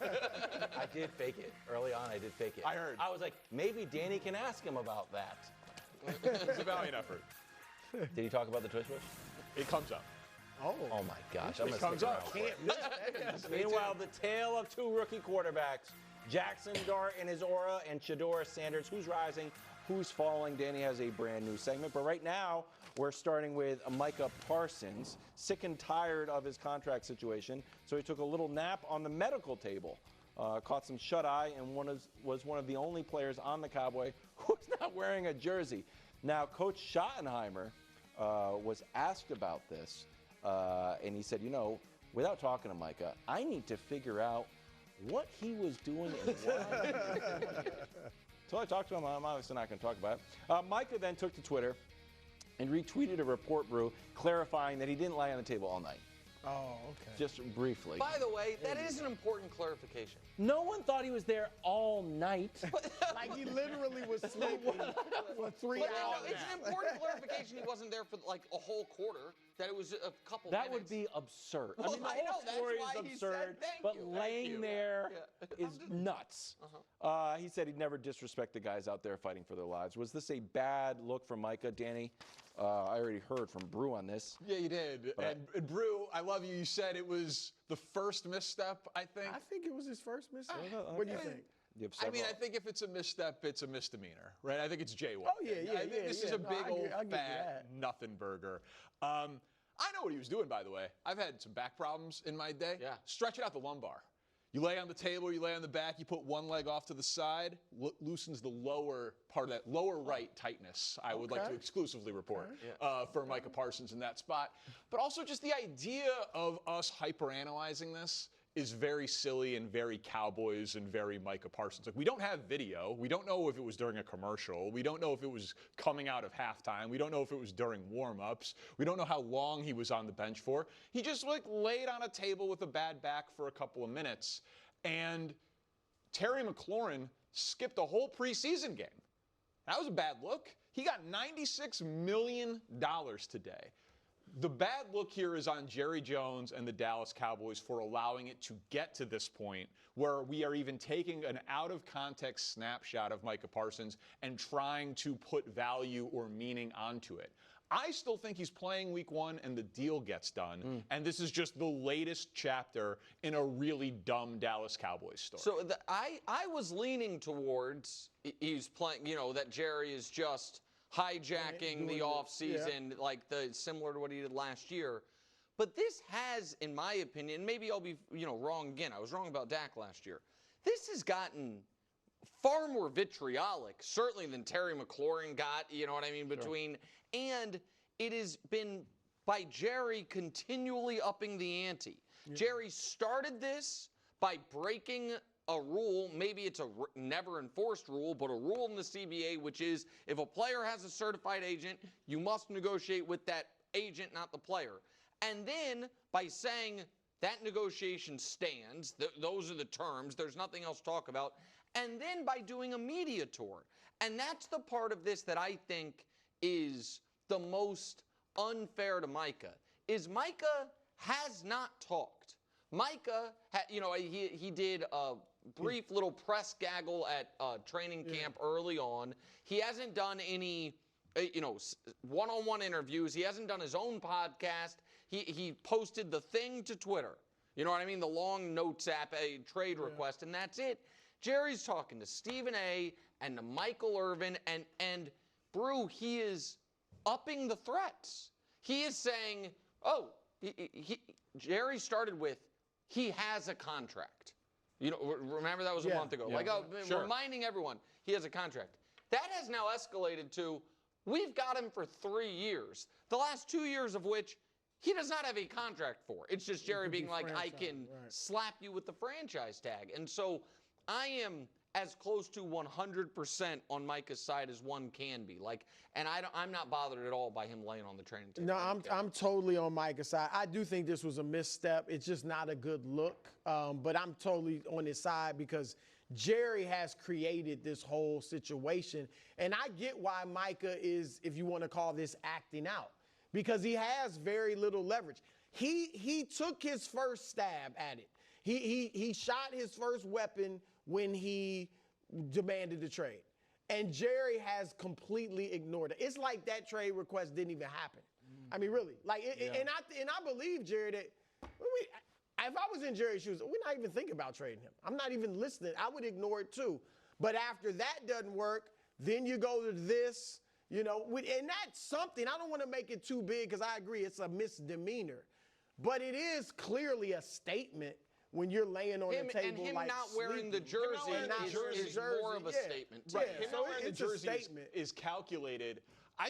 I did fake it. Early on, I did fake it. I heard. I was like, maybe Danny can ask him about that. It's a valiant effort. Did he talk about the tush push? It comes up. Oh my gosh. I'm It going comes to up. stick around for it. Meanwhile, the tale of two rookie quarterbacks, Jackson Dart and his aura, and Shedeur Sanders. Who's rising? Who's falling? Danny has a brand new segment. But right now, we're starting with Micah Parsons, sick and tired of his contract situation. So he took a little nap on the medical table, caught some shut-eye, and was one of the only players on the Cowboy who's not wearing a jersey. Now, Coach Schottenheimer was asked about this, and he said, you know, without talking to Micah, I need to figure out what he was doing and why. So I talked to him. I'm obviously not going to talk about it. Micah then took to Twitter and retweeted a report, Brew, clarifying that he didn't lie on the table all night. Oh, okay. Just briefly. By the way, that is an important clarification. No one thought he was there all night. Like he literally was sleeping for 3 But hours. no, it's an important clarification. He wasn't there for like a whole quarter. That it was a couple That minutes. would be absurd. Well, I mean, the I whole know, that's story why is he absurd, said thank but you. laying Thank you. there Yeah. is nuts. He said he'd never disrespect the guys out there fighting for their lives. Was this a bad look for Micah, Danny? I already heard from Brew on this. Yeah, you did. And Brew, I love you. You said it was the first misstep, I think. I think it was his first mistake. What do you think? I mean, I think if it's a misstep, it's a misdemeanor, right? I think it's jaywalking. Oh, yeah, I think this is a big old I'll give you fat that. nothing burger. I know what he was doing, by the way. I've had some back problems in my day. Yeah. Stretch it out the lumbar. You lay on the table, you lay on the back, you put one leg off to the side, loosens the lower part of that lower right tightness. I would like to exclusively report for Micah Parsons in that spot. But also just the idea of us hyperanalyzing this is very silly and very Cowboys and very Micah Parsons. Like, we don't have video. We don't know if it was during a commercial. We don't know if it was coming out of halftime. We don't know if it was during warm-ups. We don't know how long he was on the bench for. He just like laid on a table with a bad back for a couple of minutes. And Terry McLaurin skipped a whole preseason game. That was a bad look. He got $96 million today. The bad look here is on Jerry Jones and the Dallas Cowboys for allowing it to get to this point where we are even taking an out-of-context snapshot of Micah Parsons and trying to put value or meaning onto it. I still think he's playing week one and the deal gets done, and this is just the latest chapter in a really dumb Dallas Cowboys story. So I was leaning towards he's playing, you know, that Jerry is just hijacking the offseason, like similar to what he did last year. But this has, in my opinion, maybe I'll be wrong again. I was wrong about Dak last year. This has gotten far more vitriolic, certainly than Terry McLaurin got, you know what I mean, between. And it has been by Jerry continually upping the ante. Jerry started this by breaking a rule, maybe it's a never enforced rule, but a rule in the CBA, which is if a player has a certified agent, you must negotiate with that agent, not the player. And then by saying that negotiation stands, those are the terms, there's nothing else to talk about, and then by doing a media tour. And that's the part of this that I think is the most unfair to Micah, is Micah has not talked. Micah, he did a brief little press gaggle at training camp early on. He hasn't done any, one-on-one interviews. He hasn't done his own podcast. He posted the thing to Twitter. You know what I mean? The long notes app, a trade request, and that's it. Jerry's talking to Stephen A. and to Michael Irvin, and Brew, he is upping the threats. He is saying, Jerry started with, he has a contract. Remember that was a month ago. Reminding everyone he has a contract. That has now escalated to, we've got him for 3 years. The last 2 years of which he does not have a contract for. It's just Jerry being like, I can slap you with the franchise tag. And so I am as close to 100% on Micah's side as one can be. I'm not bothered at all by him laying on the training table. No, I'm totally on Micah's side. I do think this was a misstep. It's just not a good look. But I'm totally on his side because Jerry has created this whole situation. And I get why Micah is, if you want to call this, acting out. Because he has very little leverage. He took his first stab at it. He shot his first weapon when he demanded the trade. And Jerry has completely ignored it. It's like that trade request didn't even happen. I mean, really. And I believe Jerry that if I was in Jerry's shoes, we're not even thinking about trading him. I'm not even listening. I would ignore it too. But after that doesn't work, then you go to this, and that's something. I don't want to make it too big because I agree it's a misdemeanor. But it is clearly a statement when you're laying on the table and him like not wearing the jersey is more of a statement. Right. Him not wearing the jersey is calculated. I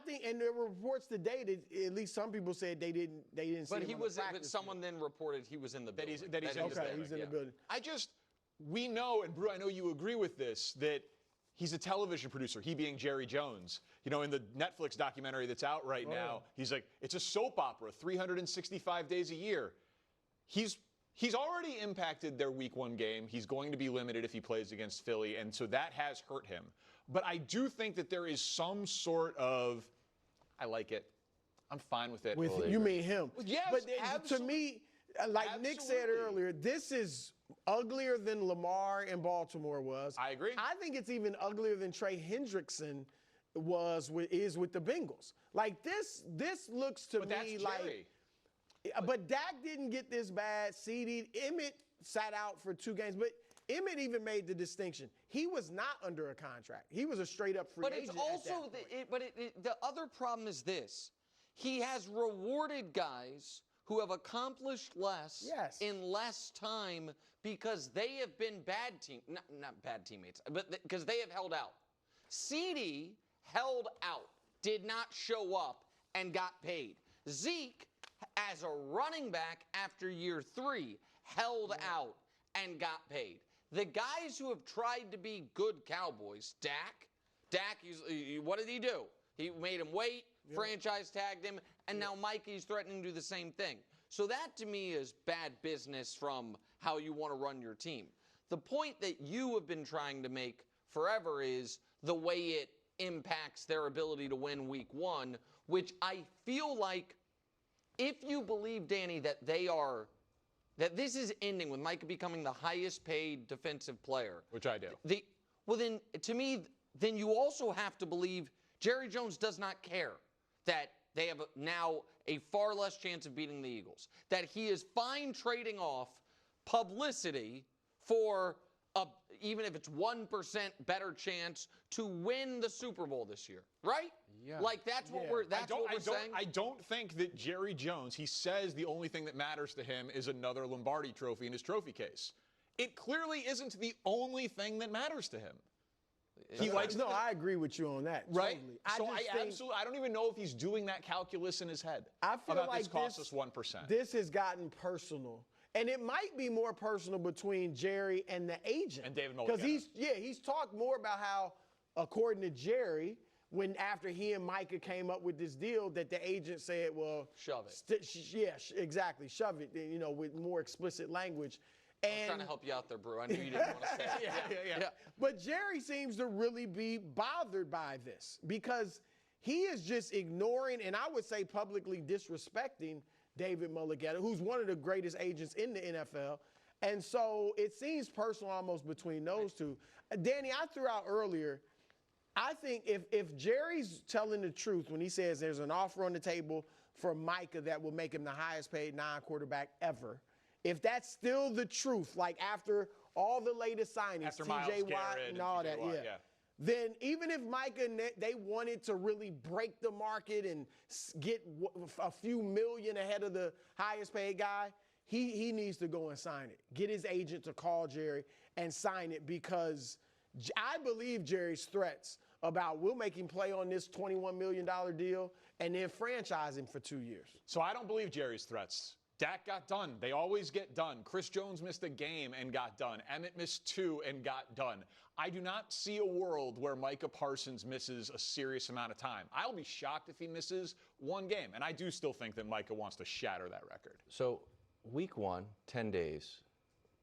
think, and there were reports today that at least some people said they didn't see but him he on was. the practice but someone field. then reported he was in the building. He's in the building. We know, and Brew, I know you agree with this, that he's a television producer, he being Jerry Jones. In the Netflix documentary that's out right now, he's like, it's a soap opera, 365 days a year. He's already impacted their week 1 game. He's going to be limited if he plays against Philly, and so that has hurt him. But I do think that there is some sort of, I like it. I'm fine with it. You mean him? Yes, but to me, like Nick said earlier, this is uglier than Lamar in Baltimore was. I agree. I think it's even uglier than Trey Hendrickson is with the Bengals. Like this looks to me like. But Dak didn't get this bad. CD Emmett sat out for 2 games, but Emmett even made the distinction. He was not under a contract. He was a straight-up free agent. But it's also the other problem is this: he has rewarded guys who have accomplished less in less time because they have been not bad teammates, but because they have held out. CD held out, did not show up, and got paid. Zeke, as a running back after year 3, held out and got paid. The guys who have tried to be good Cowboys, Dak, what did he do? He made him wait, franchise tagged him, and now Micah's threatening to do the same thing. So that to me is bad business from how you want to run your team. The point that you have been trying to make forever is the way it impacts their ability to win week 1, which I feel like if you believe, Danny, that this is ending with Micah becoming the highest paid defensive player. Which I do. Then to me, then you also have to believe Jerry Jones does not care that they have now a far less chance of beating the Eagles. That he is fine trading off publicity for even if it's 1% better chance to win the Super Bowl this year, right? Yeah. Like that's what we're saying. I don't think that Jerry Jones, he says the only thing that matters to him is another Lombardi trophy in his trophy case. It clearly isn't the only thing that matters to him. I agree with you on that. Right? Totally. I don't even know if he's doing that calculus in his head. I feel about like this costs us 1%. This has gotten personal. And it might be more personal between Jerry and the agent. And David Mulcahy. Because he's talked more about how, according to Jerry, after he and Micah came up with this deal, that the agent said, well, shove it. Exactly. Shove it, with more explicit language. I was trying to help you out there, Brew. I knew you didn't want to say it. Yeah. But Jerry seems to really be bothered by this because he is just ignoring, and I would say publicly disrespecting, David Mulcahy, who's one of the greatest agents in the NFL. And so it seems personal almost between those two. Danny, I threw out earlier, I think if Jerry's telling the truth when he says there's an offer on the table for Micah that will make him the highest paid non-quarterback ever, if that's still the truth, like after all the latest signings, T.J. Watt and all that, then even if Micah, they wanted to really break the market and get a few million ahead of the highest paid guy, he needs to go and sign it. Get his agent to call Jerry and sign it because I believe Jerry's threats about we'll make him play on this $21 million deal and then franchise him for 2 years. So I don't believe Jerry's threats. Dak got done. They always get done. Chris Jones missed a game and got done. Emmett missed 2 and got done. I do not see a world where Micah Parsons misses a serious amount of time. I'll be shocked if he misses 1 game. And I do still think that Micah wants to shatter that record. So week 1, 10 days,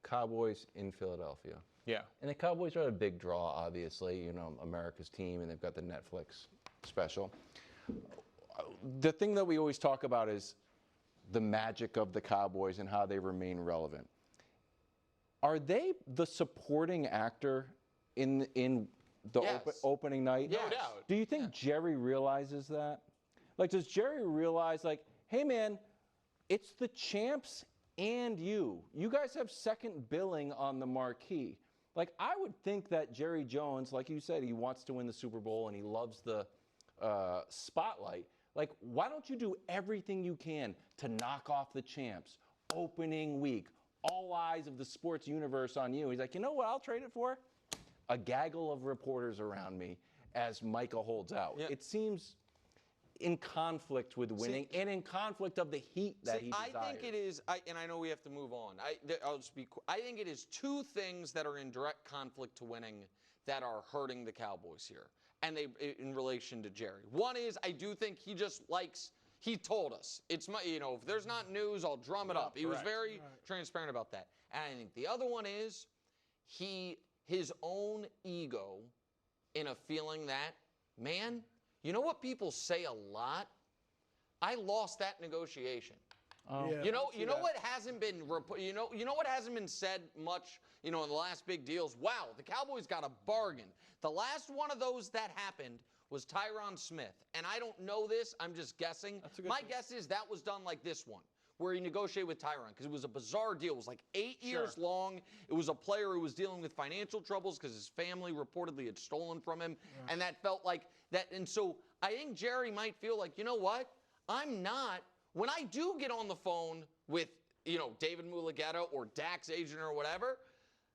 Cowboys in Philadelphia. Yeah. And the Cowboys are a big draw, obviously, America's team, and they've got the Netflix special. The thing that we always talk about is the magic of the Cowboys and how they remain relevant. Are they the supporting actor in the Yes. opening night? Yes. No doubt. Do you think Jerry realizes that? Like, does Jerry realize, like, hey, man, it's the champs and you. You guys have second billing on the marquee. Like, I would think that Jerry Jones, like you said, he wants to win the Super Bowl and he loves the spotlight. Like, why don't you do everything you can to knock off the champs? Opening week, all eyes of the sports universe on you. He's like, you know what I'll trade it for? A gaggle of reporters around me as Micah holds out. Yeah. It seems in conflict with winning and in conflict of the heat that he desires. I think it is, and I know we have to move on. I'll just be. I think it is two things that are in direct conflict to winning that are hurting the Cowboys here, and they in relation to Jerry. One is I do think he just likes. He told us it's my. If there's not news, I'll drum it up. He was very transparent about that. And I think the other one is his own ego in a feeling that, man, you know what people say a lot? I lost that negotiation. You know what hasn't been what hasn't been said much, in the last big deals. Wow, the Cowboys got a bargain. The last one of those that happened was Tyron Smith. And I don't know this, I'm just guessing. My guess is that was done like this one, where he negotiated with Tyron, because it was a bizarre deal. It was like 8 years long. It was a player who was dealing with financial troubles because his family reportedly had stolen from him. And that felt like that. And so I think Jerry might feel like, you know what? I'm not, when I do get on the phone with, David Mulugeta or Dak's agent or whatever,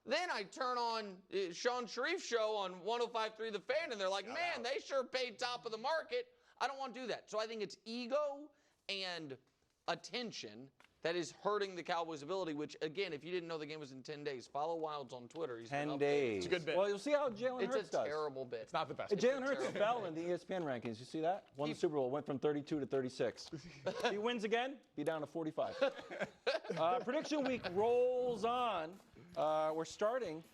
then I turn on Sean Sharif's show on 105.3 The Fan, and they're like, man, they sure paid top of the market. I don't want to do that. So I think it's ego and attention that is hurting the Cowboys' ability, which, again, if you didn't know the game was in 10 days, follow Wilds on Twitter. He's 10 been days. It's a good bit. Well, you'll see how Jalen Hurts does. It's a terrible bit. It's not the best. Jalen Hurts fell in the ESPN rankings. You see that? Won the Super Bowl, went from 32 to 36. He wins again, be down to 45. Prediction week rolls on. We're starting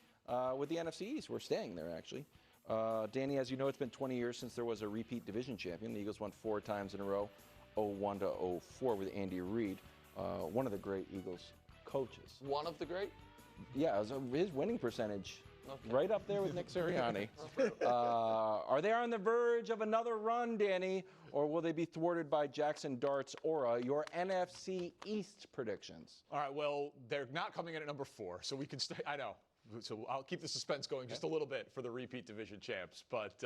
with the NFC East. We're staying there, actually. Danny, as you know, it's been 20 years since there was a repeat division champion. The Eagles won 4 times in a row, 01 to 04 with Andy Reid, one of the great Eagles coaches. One of the great? Yeah, it was his winning percentage right up there with Nick Sirianni. Are they on the verge of another run, Danny, or will they be thwarted by Jackson Dart's aura? Your NFC East predictions. All right, well, they're not coming in at number 4, so we can stay. I know. So I'll keep the suspense going just a little bit for the repeat division champs. But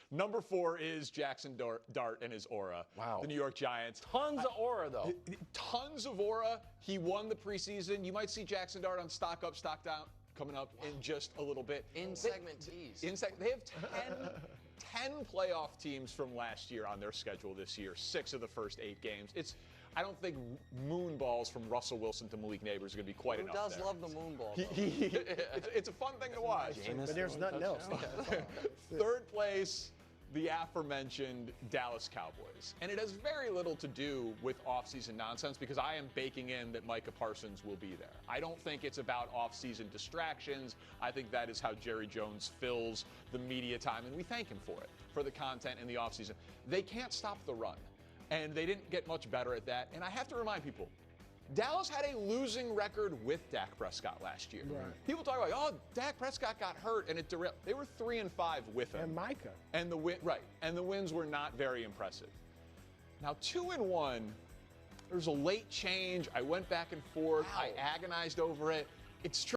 number 4 is Jackson Dart and his aura. Wow. The New York Giants. Tons of aura, though. Tons of aura. He won the preseason. You might see Jackson Dart on Stock Up, Stock Down coming up in just a little bit. In segment tease. They have 10 playoff teams from last year on their schedule this year, 6 of the first 8 games. I don't think moonballs from Russell Wilson to Malik Neighbors are going to be quite enough. Who does there. love the moonball? It's a fun thing to watch. But there's nothing else. Third place, the aforementioned Dallas Cowboys. And it has very little to do with offseason nonsense because I am baking in that Micah Parsons will be there. I don't think it's about offseason distractions. I think that is how Jerry Jones fills the media time, and we thank him for it, for the content in the offseason. They can't stop the run. And they didn't get much better at that. And I have to remind people, Dallas had a losing record with Dak Prescott last year. Right. People talk about, oh, Dak Prescott got hurt and it derailed. They were 3-5 with him. And Micah. And the wins were not very impressive. Now 2-1, there's a late change. I went back and forth. Wow. I agonized over it. It's true.